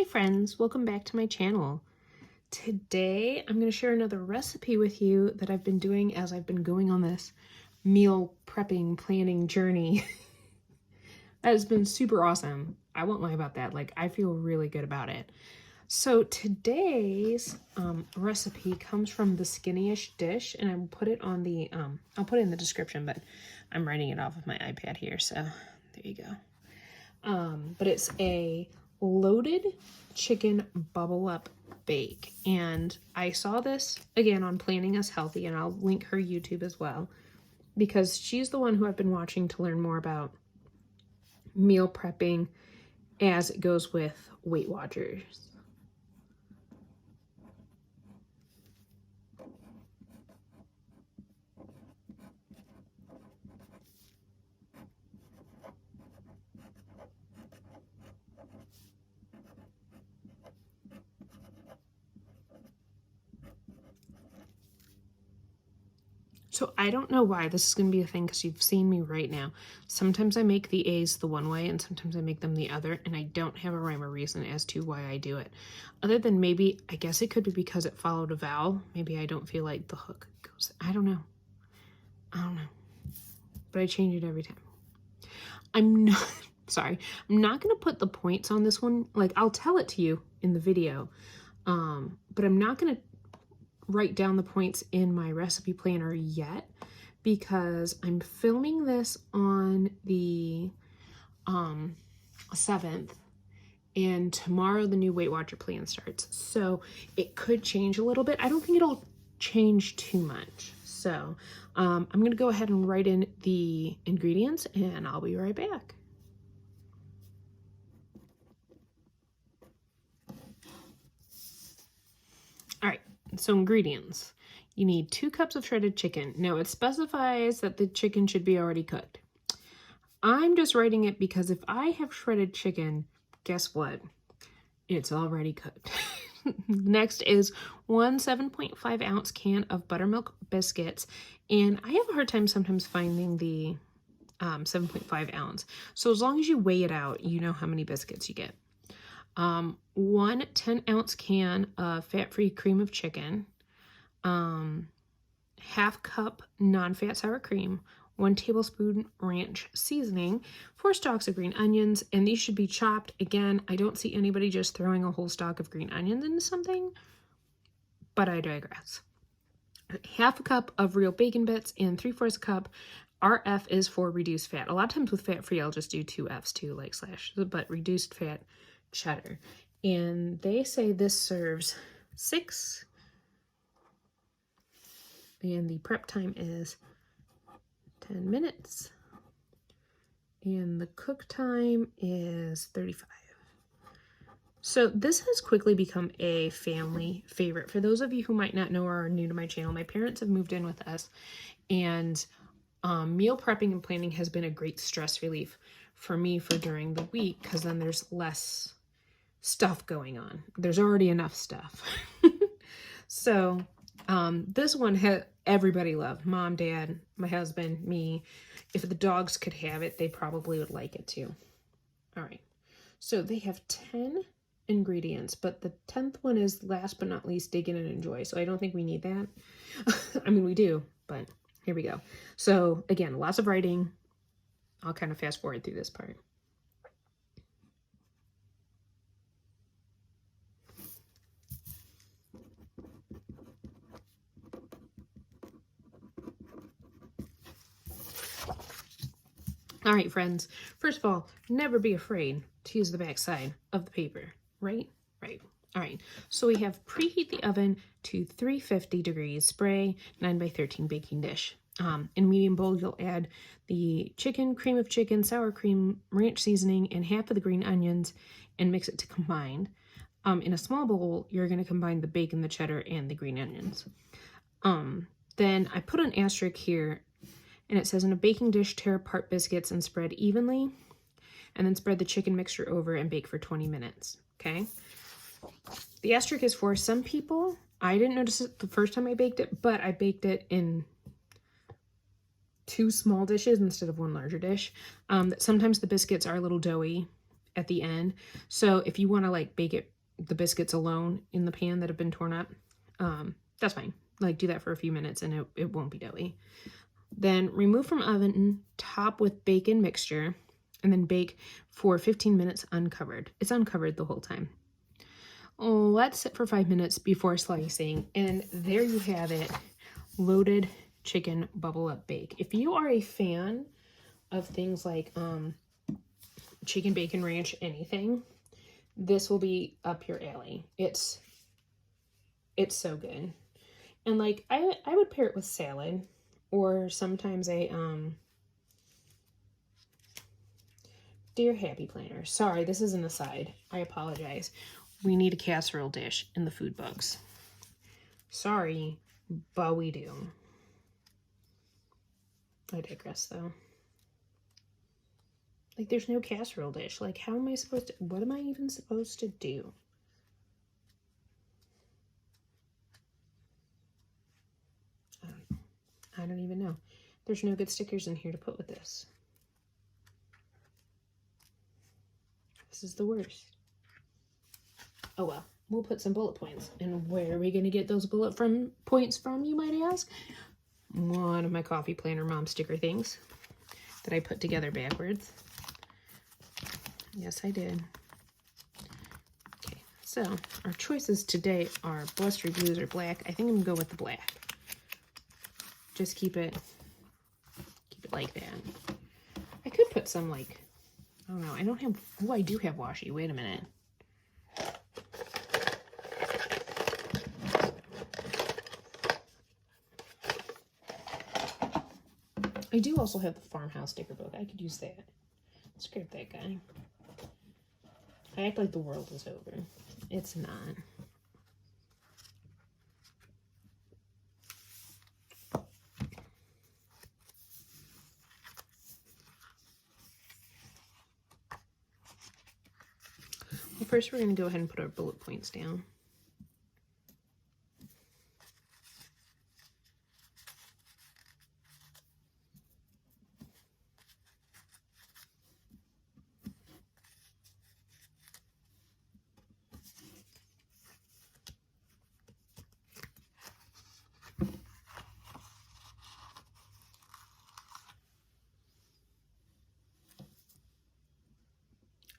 friends, welcome back to my channel. Today I'm going to share another recipe with you that I've been doing as I've been going on this meal prepping planning journey. That has been super awesome. I won't lie about that. I feel really good about it. So today's recipe comes from the Skinnyish Dish, and I'll put it on the I'll put it in the description, but I'm writing it off of my iPad here, so there you go. But it's a loaded chicken bubble up bake, and I saw this again on Planning Us Healthy, and I'll link her YouTube as well because she's the one who I've been watching to learn more about meal prepping as it goes with Weight Watchers. So I don't know why this is going to be a thing because you've seen me right now. Sometimes I make the A's the one way and sometimes I make them the other, and I don't have a rhyme or reason as to why I do it. Other than maybe, I guess it could be because it followed a vowel. Maybe I don't feel like the hook goes. I don't know. But I change it every time. I'm not, sorry, I'm not going to put the points on this one. I'll tell it to you in the video, but I'm not going to write down the points in my recipe planner yet because I'm filming this on the 7th, and tomorrow the new Weight Watcher plan starts, so it could change a little bit. I don't think it'll change too much, so I'm gonna go ahead and write in the ingredients and I'll be right back. All right, so ingredients. You need 2 cups of shredded chicken. Now it specifies that the chicken should be already cooked. I'm just writing it because if I have shredded chicken, guess what? It's already cooked. Next is 1 7.5 ounce can of buttermilk biscuits. And I have a hard time sometimes finding the 7.5 ounce. So as long as you weigh it out, you know how many biscuits you get. 1 10-ounce can of fat-free cream of chicken, half cup non-fat sour cream, 1 tablespoon ranch seasoning, 4 stalks of green onions, and these should be chopped. Again, I don't see anybody just throwing a whole stalk of green onions into something, but I digress. Half a cup of real bacon bits and 3/4 cup. RF is for reduced fat. A lot of times with fat-free, I'll just do 2 F's too, like slash, but reduced fat cheddar. And they say this serves 6, and the prep time is 10 minutes, and the cook time is 35. So this has quickly become a family favorite. For those of you who might not know or are new to my channel, my parents have moved in with us, and meal prepping and planning has been a great stress relief for me for during the week, because then there's less stuff going on. There's already enough stuff. So this one everybody loved. Mom, Dad, my husband, me. If the dogs could have it, they probably would like it too. All right. So they have 10 ingredients, but the 10th one is last but not least, dig in and enjoy. So I don't think we need that. I mean, we do, but here we go. So again, lots of writing. I'll kind of fast forward through this part. All right, friends. First of all, never be afraid to use the back side of the paper, right? Right. All right. So we have preheat the oven to 350 degrees, spray 9x13 baking dish. In medium bowl, you'll add the chicken, cream of chicken, sour cream, ranch seasoning, and half of the green onions and mix it to combine. In a small bowl, you're going to combine the bacon, the cheddar, and the green onions. Then I put an asterisk here, and it says, in a baking dish, tear apart biscuits and spread evenly, and then spread the chicken mixture over and bake for 20 minutes, okay? The asterisk is for some people. I didn't notice it the first time I baked it, but I baked it in 2 small dishes instead of 1 larger dish. Sometimes the biscuits are a little doughy at the end, so if you want to bake it the biscuits alone in the pan that have been torn up, that's fine. Like, do that for a few minutes and it won't be doughy. Then remove from oven, top with bacon mixture, and then bake for 15 minutes uncovered. It's uncovered the whole time. Let sit for 5 minutes before slicing, and there you have it, loaded chicken bubble up bake. If you are a fan of things like chicken bacon ranch, anything, this will be up your alley. It's so good. And like I would pair it with salad, or sometimes a dear Happy Planner. Sorry, this is an aside. I apologize. We need a casserole dish in the food books. Sorry, but we do. I digress though. Like, there's no casserole dish. Like, how am I supposed to, what am I even supposed to do? I don't even know. There's no good stickers in here to put with this. This is the worst. Oh well, we'll put some bullet points. And where are we going to get those bullet points from, you might ask? One of my Coffee Planner Mom sticker things that I put together backwards. Yes, I did. Okay, so our choices today are blustery blues or black. I think I'm going to go with the black. Just keep it like that. I could put some, like, I don't know. I don't have, oh, I do have washi. Wait a minute. I do also have the farmhouse sticker book. I could use that. Scrape that guy. I act like the world is over. It's not. Well, first we're going to go ahead and put our bullet points down.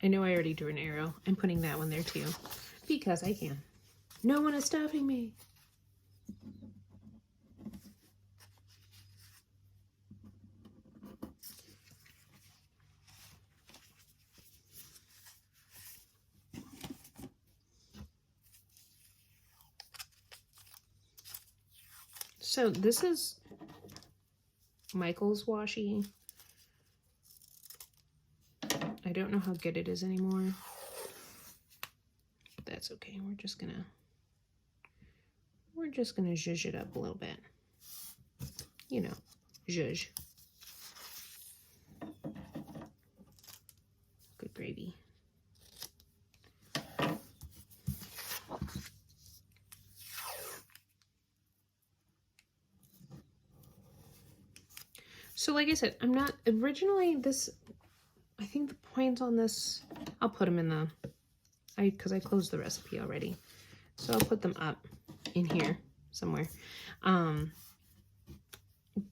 I know I already drew an arrow. I'm putting that one there too, because I can. No one is stopping me. So this is Michael's washi. I don't know how good it is anymore. But that's okay. We're just gonna zhuzh it up a little bit. You know, zhuzh. Good gravy. So like I said, I'm not originally this, I think the points on this, I'll put them in the, because I closed the recipe already. So I'll put them up in here somewhere.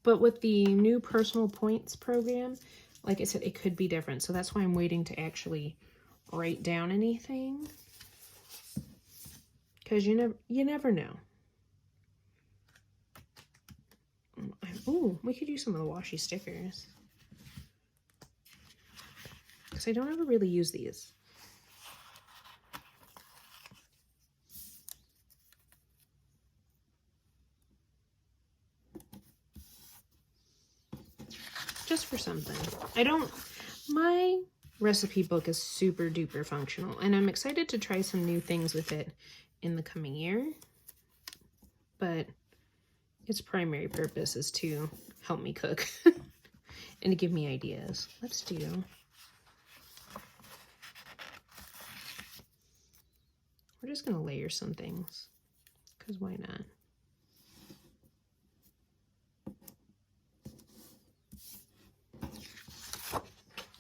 But with the new personal points program, like I said, it could be different. So that's why I'm waiting to actually write down anything. Because you never know. Ooh, we could use some of the washi stickers. Because I don't ever really use these. Just for something. My recipe book is super duper functional, and I'm excited to try some new things with it in the coming year. But its primary purpose is to help me cook and to give me ideas. Let's do. We're just going to layer some things, because why not?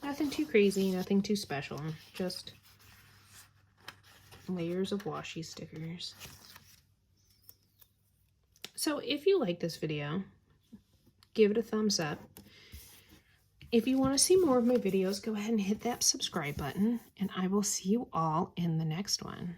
Nothing too crazy, nothing too special, just layers of washi stickers. So if you like this video, give it a thumbs up. If you want to see more of my videos, go ahead and hit that subscribe button, and I will see you all in the next one.